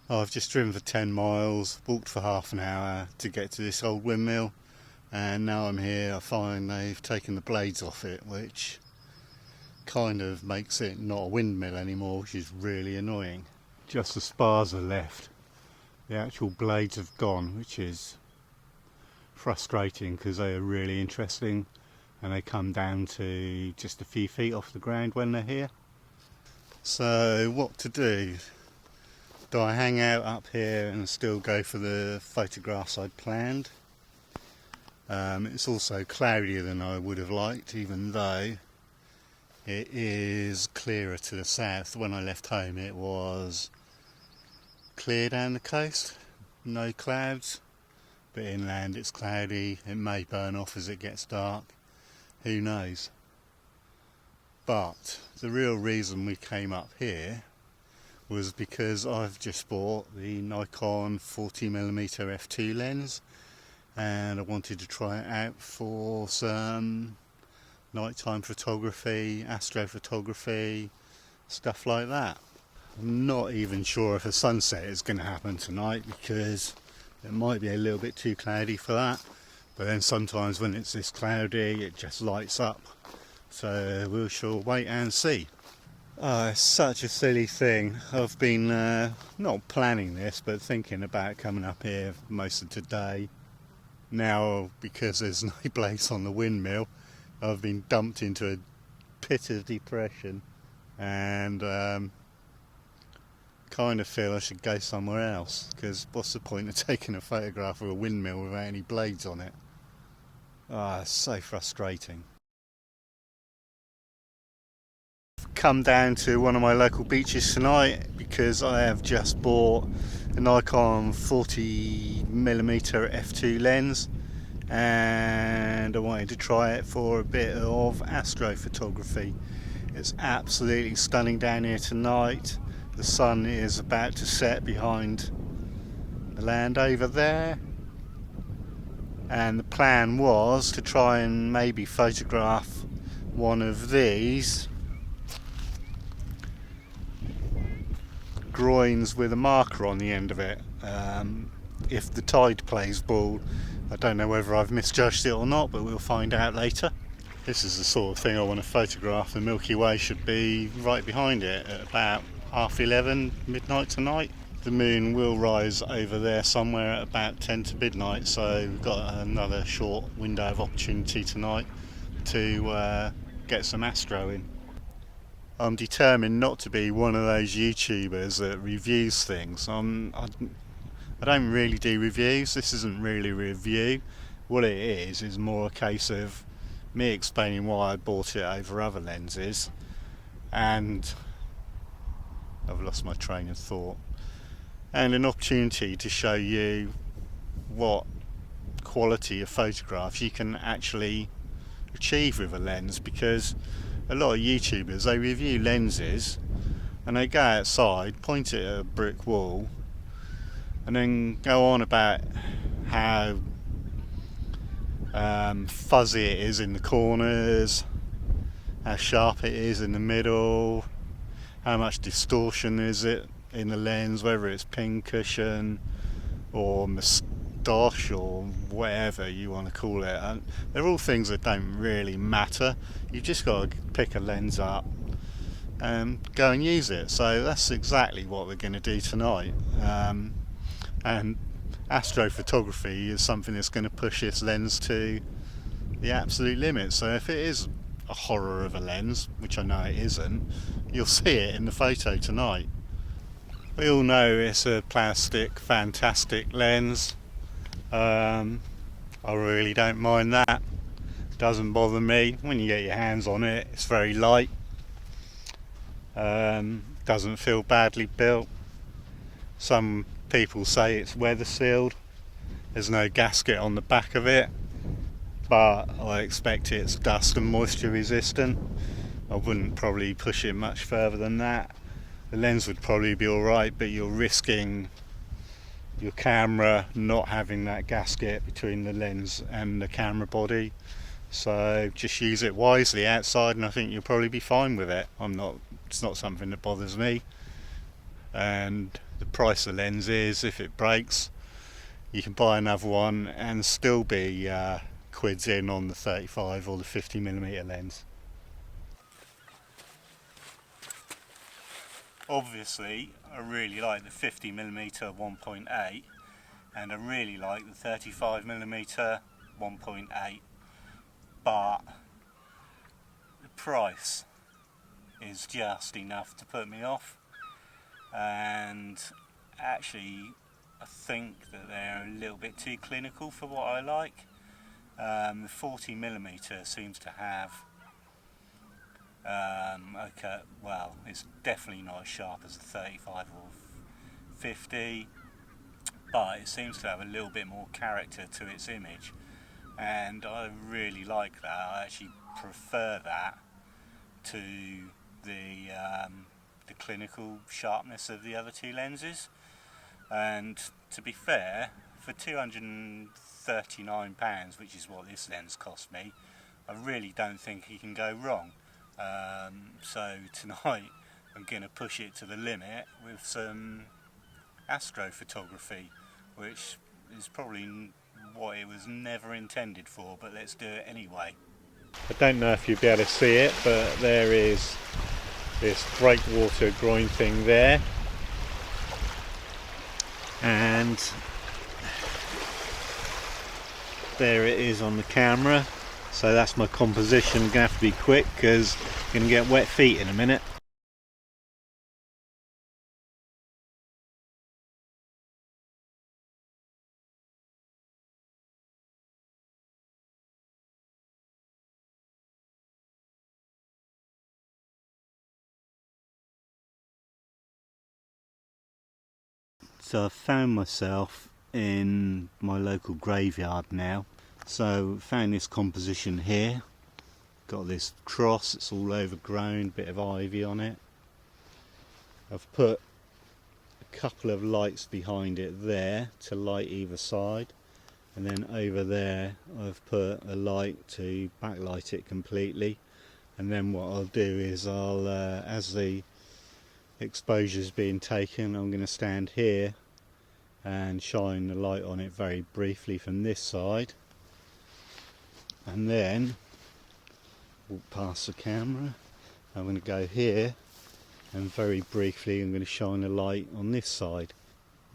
I've just driven for 10 miles, walked for half an hour to get to this old windmill, and now I'm here. I find they've taken the blades off it, which kind of makes it not a windmill anymore, which is really annoying. Just the spars are left. The actual blades have gone, which is frustrating because they are really interesting and they come down to just a few feet off the ground when they're here. So what to do? Do I hang out up here and still go for the photographs I'd planned? It's also cloudier than I would have liked, even though it is clearer to the south. When I left home it was clear down the coast, no clouds, but inland it's cloudy. It may burn off as it gets dark, who knows. But the real reason we came up here was because I've just bought the Nikon 40mm f2 lens and I wanted to try it out for some nighttime photography, astrophotography, stuff like that. I'm not even sure if a sunset is going to happen tonight because it might be a little bit too cloudy for that, but then sometimes when it's this cloudy it just lights up, so we shall wait and see. It's such a silly thing. I've been not planning this but thinking about coming up here most of today. Now because there's no blades on the windmill, I've been dumped into a pit of depression and kind of feel I should go somewhere else, because what's the point of taking a photograph of a windmill without any blades on it? It's so frustrating. Come down to one of my local beaches tonight because I have just bought a Nikon 40mm f2 lens and I wanted to try it for a bit of astrophotography. It's absolutely stunning down here tonight. The sun is about to set behind the land over there, and the plan was to try and maybe photograph one of these groins with a marker on the end of it. If the tide plays ball, I don't know whether I've misjudged it or not, but we'll find out later. This is the sort of thing I want to photograph. The Milky Way should be right behind it at about 11:30 midnight tonight. The moon will rise over there somewhere at about 10 to midnight, so we've got another short window of opportunity tonight to get some astro in. I'm determined not to be one of those YouTubers that reviews things. I don't really do reviews. This isn't really a review. What it is more a case of me explaining why I bought it over other lenses, and I've lost my train of thought, and an opportunity to show you what quality of photographs you can actually achieve with a lens, because a lot of YouTubers, they review lenses and they go outside, point it at a brick wall and then go on about how fuzzy it is in the corners, how sharp it is in the middle, how much distortion is it in the lens, whether it's pincushion or moustache or whatever you want to call it. And they're all things that don't really matter. You've just got to pick a lens up and go and use it. So that's exactly what we're going to do tonight. And astrophotography is something that's going to push this lens to the absolute limit. So if it is a horror of a lens, which I know it isn't, you'll see it in the photo tonight. We all know it's a plastic, fantastic lens. I really don't mind that. Doesn't bother me. When you get your hands on it, it's very light. Doesn't feel badly built. Some people say it's weather sealed. There's no gasket on the back of it, but I expect it's dust and moisture resistant. I wouldn't probably push it much further than that. The lens would probably be alright, but you're risking your camera not having that gasket between the lens and the camera body. So just use it wisely outside and I think you'll probably be fine with it. It's not something that bothers me. and the price of lenses, if it breaks you can buy another one and still be quids in on the 35 or the 50mm lens. Obviously I really like the 50mm 1.8 and I really like the 35mm 1.8, but the price is just enough to put me off, and actually I think that they're a little bit too clinical for what I like. The 40mm seems to have okay, well, it's definitely not as sharp as the 35 or 50, but it seems to have a little bit more character to its image, and I really like that. I actually prefer that to the clinical sharpness of the other two lenses. And to be fair, for £239, which is what this lens cost me, I really don't think you can go wrong. So tonight I'm going to push it to the limit with some astrophotography, which is probably what it was never intended for, but let's do it anyway. I don't know if you'll be able to see it, but there is this breakwater groin thing there, and there it is on the camera. So that's my composition. I'm going to have to be quick because I'm going to get wet feet in a minute. So I've found myself in my local graveyard now. So found this composition here. Got this cross, it's all overgrown, bit of ivy on it. I've put a couple of lights behind it there to light either side, and then over there I've put a light to backlight it completely. And then what I'll do is I'll, as the exposure is being taken, I'm going to stand here and shine the light on it very briefly from this side, and then walk past the camera. I'm going to go here and very briefly I'm going to shine a light on this side.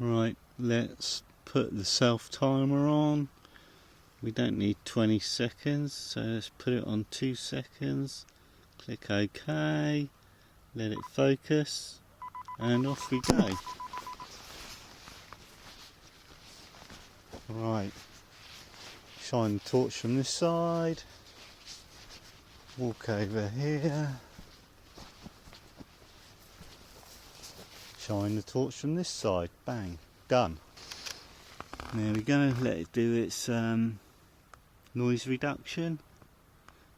Right, let's put the self timer on. We don't need 20 seconds, so let's put it on 2 seconds. Click OK, let it focus, and off we go. Right, shine the torch from this side, walk over here, shine the torch from this side, bang, done. There we go, let it do its noise reduction,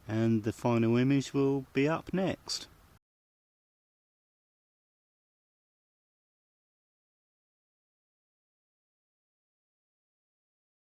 and the final image will be up next.